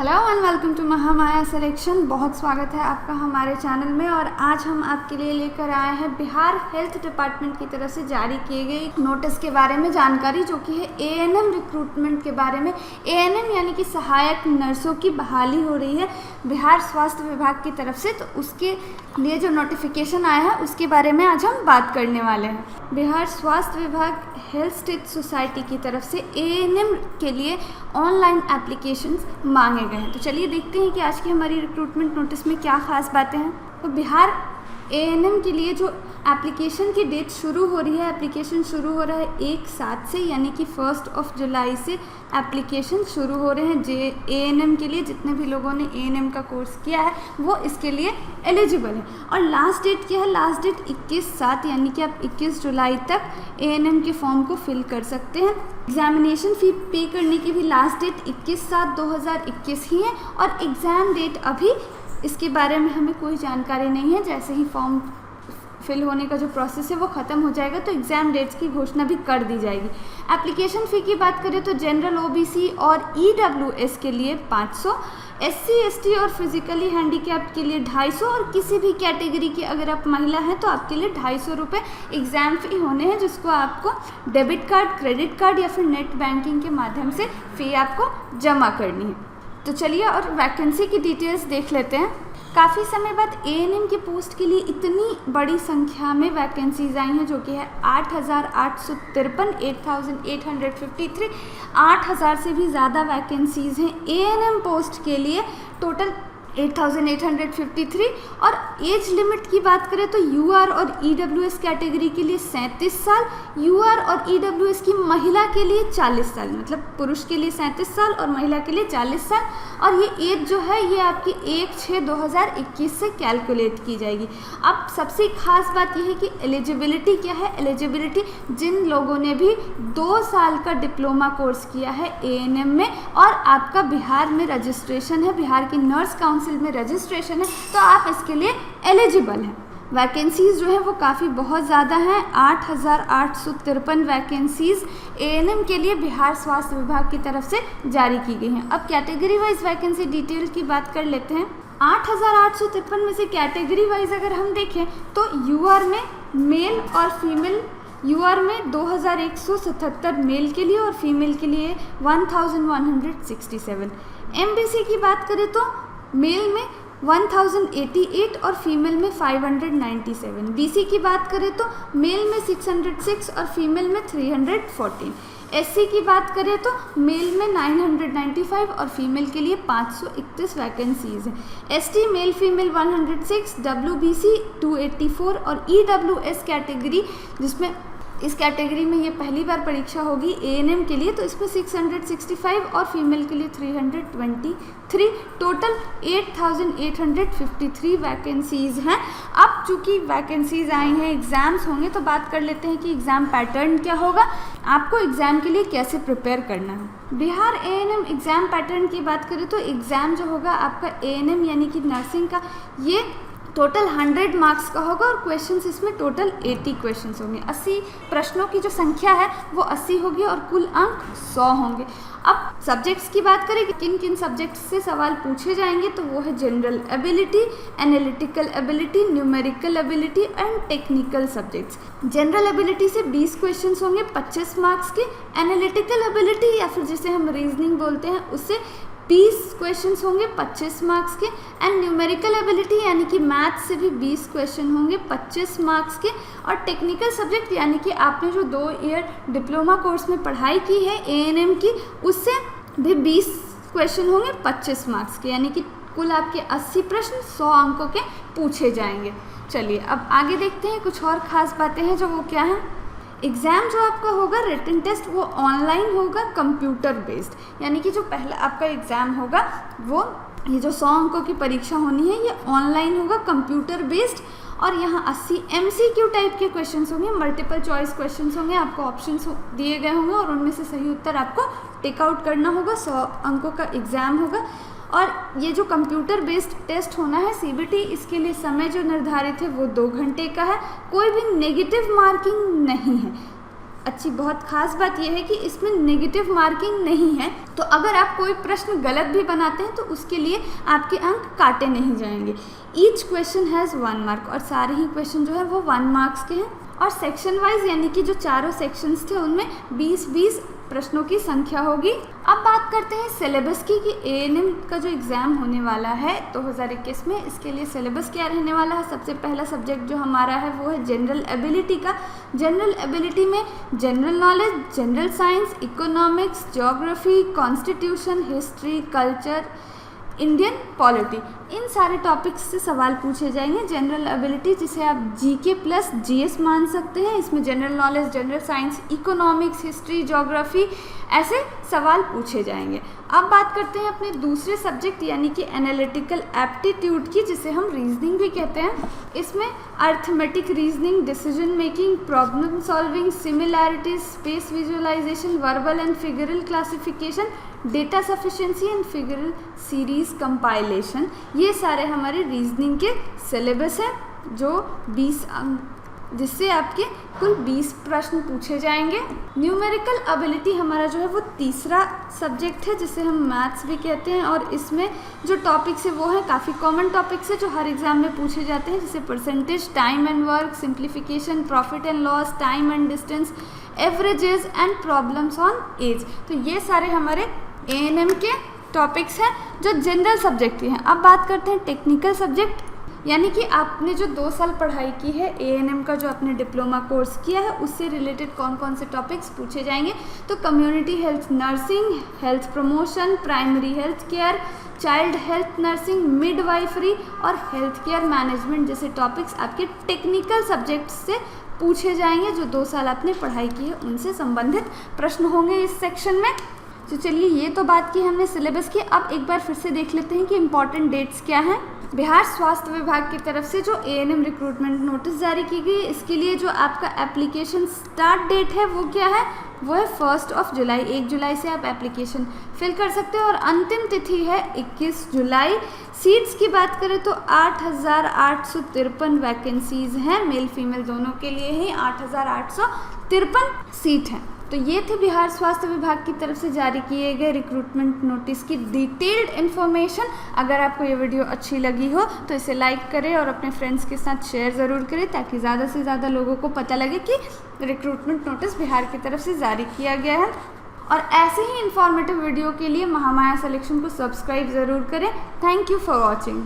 Hello and welcome to Mahamaya selection. बहुत स्वागत है आपका हमारे चैनल में। और आज हम आपके लिए लेकर आए हैं बिहार हेल्थ डिपार्टमेंट की तरफ से जारी किए गए एक नोटिस के बारे में जानकारी, जो कि है एएनएम रिक्रूटमेंट के बारे में। एएनएम यानी कि सहायक नर्सों की बहाली हो रही है बिहार स्वास्थ्य विभाग की तरफ से। तो उसके लिए जो नोटिफिकेशन आया है उसके बारे में आज हम बात करने वाले हैं। बिहार स्वास्थ्य विभाग हेल्थ स्टेट सोसाइटी की तरफ से एएनएम के लिए ऑनलाइन एप्लीकेशंस मांगे गए हैं। तो चलिए देखते हैं कि आज की हमारी रिक्रूटमेंट नोटिस में क्या खास बातें हैं। तो बिहार एएनएम के लिए जो एप्लीकेशन की डेट शुरू हो रही है, एप्लीकेशन शुरू हो रहा है 1/7 से, यानी कि 1 जुलाई से एप्लीकेशन शुरू हो रहे हैं। एएनएम के लिए जितने भी लोगों ने एएनएम का कोर्स किया है वो इसके लिए एलिजिबल है। और लास्ट डेट क्या है? लास्ट डेट 21/7, यानी कि आप 21 जुलाई तक एएनएम के फॉर्म को फिल कर सकते हैं। एग्जामिनेशन फ़ी पे करने की भी लास्ट डेट 21/7/2021 ही है। और एग्ज़ाम डेट अभी इसके बारे में हमें कोई जानकारी नहीं है। जैसे ही फॉर्म फिल होने का जो प्रोसेस है वो ख़त्म हो जाएगा तो एग्ज़ाम डेट्स की घोषणा भी कर दी जाएगी। एप्लीकेशन फ़ी की बात करें तो जनरल ओबीसी और ईडब्ल्यूएस के लिए 500, एससी एसटी और फिजिकली हैंडीकैप्ड के लिए 250 और किसी भी कैटेगरी की अगर आप महिला हैं तो आपके लिए 250 रुपये एग्ज़ाम फ़ी होने हैं, जिसको आपको डेबिट कार्ड, क्रेडिट कार्ड या फिर नेट बैंकिंग के माध्यम से फ़ी आपको जमा करनी है। तो चलिए और वैकेंसी की डिटेल्स देख लेते हैं। काफ़ी समय बाद एएनएम की पोस्ट के लिए इतनी बड़ी संख्या में वैकेंसीज आई हैं, जो कि है 8,853, 8,853, 8,000 से भी ज़्यादा वैकेंसीज़ हैं एएनएम पोस्ट के लिए। टोटल 8,853। और एज लिमिट की बात करें तो यूआर और ईडब्ल्यूएस कैटेगरी के लिए 37 साल, यूआर और ईडब्ल्यूएस की महिला के लिए 40 साल, मतलब पुरुष के लिए 37 साल और महिला के लिए 40 साल। और ये एज जो है ये आपकी 1/6/2021 से कैलकुलेट की जाएगी। अब सबसे खास बात यह है कि एलिजिबिलिटी क्या है। एलिजिबिलिटी जिन लोगों ने भी 2 साल का डिप्लोमा कोर्स किया है एएनएम में और आपका बिहार में रजिस्ट्रेशन है, बिहार की नर्स काउंसिल में रजिस्ट्रेशन है, तो आप इसके लिए एलिजिबल हैं। वैकेंसीज़ जो है वो काफ़ी बहुत ज़्यादा हैं। 8,853 वैकेंसीज़ एएनएम के लिए बिहार स्वास्थ्य विभाग की तरफ से जारी की गई हैं। अब कैटेगरी वाइज वैकेंसी डिटेल की बात कर लेते हैं। 8,853 में से कैटेगरी वाइज अगर हम देखें तो यूआर में मेल और फीमेल, यूआर में 2,177 मेल के लिए और फीमेल के लिए 1,167। एमबीसी की बात करें तो मेल में 1088 और फीमेल में 597। बीसी की बात करें तो मेल में 606 और फीमेल में 314। एससी की बात करें तो मेल में 995 और फीमेल के लिए 531 वैकेंसीज हैं। एसटी मेल फीमेल 106, डब्ल्यूबीसी 284 और ईडब्ल्यूएस कैटेगरी, जिसमें इस कैटेगरी में ये पहली बार परीक्षा होगी एएनएम के लिए, तो इसमें 665 और फीमेल के लिए 323। टोटल 8,853 वैकेंसीज़ हैं। अब चूँकि वैकेंसीज़ आई हैं, एग्ज़ाम्स होंगे, तो बात कर लेते हैं कि एग्ज़ाम पैटर्न क्या होगा, आपको एग्ज़ाम के लिए कैसे प्रिपेयर करना है। बिहार एएनएम एग्ज़ाम पैटर्न की बात करें तो एग्ज़ाम जो होगा आपका एएनएम यानी कि नर्सिंग का, ये टोटल 100 मार्क्स का होगा और क्वेश्चंस इसमें टोटल 80 क्वेश्चंस होंगे। 80 प्रश्नों की जो संख्या है वो 80 होगी और कुल अंक 100 होंगे। अब सब्जेक्ट्स की बात करें कि किन किन सब्जेक्ट्स से सवाल पूछे जाएंगे, तो वो है general ability, analytical ability, numerical ability and technical subjects. General ability से 20 क्वेश्चंस होंगे 25 मार्क्स के। एनालिटिकल एबिलिटी या फिर जिसे हम रीजनिंग बोलते हैं उससे 20 क्वेश्चंस होंगे 25 मार्क्स के। एंड न्यूमेरिकल एबिलिटी यानी कि मैथ से भी 20 क्वेश्चन होंगे 25 मार्क्स के। और टेक्निकल सब्जेक्ट यानी कि आपने जो 2 ईयर डिप्लोमा कोर्स में पढ़ाई की है एएनएम की, उससे भी 20 क्वेश्चन होंगे 25 मार्क्स के, यानी कि कुल आपके 80 प्रश्न 100 अंकों के पूछे जाएंगे। चलिए अब आगे देखते हैं, कुछ और ख़ास बातें हैं जो वो क्या हैं। एग्ज़ाम जो आपका होगा रिटन टेस्ट वो ऑनलाइन होगा, कंप्यूटर बेस्ड, यानी कि जो पहला आपका एग्ज़ाम होगा वो ये जो 100 अंकों की परीक्षा होनी है ये ऑनलाइन होगा, कंप्यूटर बेस्ड। और यहाँ 80 MCQ टाइप के क्वेश्चंस होंगे, मल्टीपल चॉइस क्वेश्चंस होंगे, आपको ऑप्शंस दिए गए होंगे और उनमें से सही उत्तर आपको टेक आउट करना होगा। 100 अंकों का एग्ज़ाम होगा। और ये जो कंप्यूटर बेस्ड टेस्ट होना है सीबीटी, इसके लिए समय जो निर्धारित है वो 2 घंटे का है। कोई भी नेगेटिव मार्किंग नहीं है। अच्छी बहुत खास बात यह है कि इसमें नेगेटिव मार्किंग नहीं है, तो अगर आप कोई प्रश्न गलत भी बनाते हैं तो उसके लिए आपके अंक काटे नहीं जाएंगे। ईच क्वेश्चन हैज़ 1 मार्क, और सारे ही क्वेश्चन जो है वो 1 मार्क्स के हैं। और सेक्शन वाइज यानी कि जो चारों सेक्शंस थे उनमें 20-20 प्रश्नों की संख्या होगी। अब बात करते हैं सिलेबस की कि एएनएम का जो एग्ज़ाम होने वाला है 2021 में, इसके लिए सिलेबस क्या रहने वाला है। सबसे पहला सब्जेक्ट जो हमारा है वो है जनरल एबिलिटी का। जनरल एबिलिटी में general knowledge, general science, economics, geography, constitution, history, culture, Indian polity, इन सारे टॉपिक्स से सवाल पूछे जाएंगे। जनरल एबिलिटी जिसे आप जीके प्लस जीएस मान सकते हैं, इसमें general knowledge, general science, economics, history, geography ऐसे सवाल पूछे जाएंगे। अब बात करते हैं अपने दूसरे सब्जेक्ट यानी कि एनालिटिकल एप्टीट्यूड की, जिसे हम रीजनिंग भी कहते हैं। इसमें arithmetic reasoning, decision making, problem solving, similarities, space visualization, verbal and figural classification, data sufficiency and figural series compilation, ये सारे हमारे रीजनिंग के सिलेबस हैं जो 20 अंक, जिससे आपके कुल 20 प्रश्न पूछे जाएंगे। न्यूमेरिकल एबिलिटी हमारा जो है वो तीसरा सब्जेक्ट है जिसे हम मैथ्स भी कहते हैं, और इसमें जो टॉपिक्स है वो है काफ़ी कॉमन टॉपिक्स है जो हर एग्जाम में पूछे जाते हैं, जैसे percentage, time and work, simplification, profit and loss, time and distance, averages and problems on age. तो ये सारे हमारे एएनएम के टॉपिक्स हैं जो जनरल सब्जेक्ट के हैं। अब बात करते हैं टेक्निकल सब्जेक्ट, यानी कि आपने जो 2 साल पढ़ाई की है एएनएम का, जो आपने डिप्लोमा कोर्स किया है, उससे रिलेटेड कौन कौन से टॉपिक्स पूछे जाएंगे। तो community health nursing, health promotion, primary health care, child health nursing, midwifery और हेल्थ केयर मैनेजमेंट जैसे टॉपिक्स आपके टेक्निकल सब्जेक्ट से पूछे जाएंगे। जो 2 साल आपने पढ़ाई की है उनसे संबंधित प्रश्न होंगे इस सेक्शन में। तो चलिए, ये तो बात की हमने सिलेबस की। अब एक बार फिर से देख लेते हैं कि इम्पॉर्टेंट डेट्स क्या हैं। बिहार स्वास्थ्य विभाग की तरफ से जो एएनएम रिक्रूटमेंट नोटिस जारी की गई, इसके लिए जो आपका एप्लीकेशन स्टार्ट डेट है वो क्या है, वो है 1 जुलाई। 1 जुलाई से आप एप्लीकेशन फिल कर सकते हो और अंतिम तिथि है 21 जुलाई। सीट्स की बात करें तो 8,853 वैकेंसीज हैं, मेल फीमेल दोनों के लिए ही 8,853 सीट हैं। तो ये थे बिहार स्वास्थ्य विभाग की तरफ से जारी किए गए रिक्रूटमेंट नोटिस की डिटेल्ड इन्फॉर्मेशन। अगर आपको ये वीडियो अच्छी लगी हो तो इसे लाइक करें और अपने फ्रेंड्स के साथ शेयर ज़रूर करें, ताकि ज़्यादा से ज़्यादा लोगों को पता लगे कि रिक्रूटमेंट नोटिस बिहार की तरफ से जारी किया गया है। और ऐसे ही इन्फॉर्मेटिव वीडियो के लिए महामाया सिलेक्शन को सब्सक्राइब ज़रूर करें। Thank you for watching.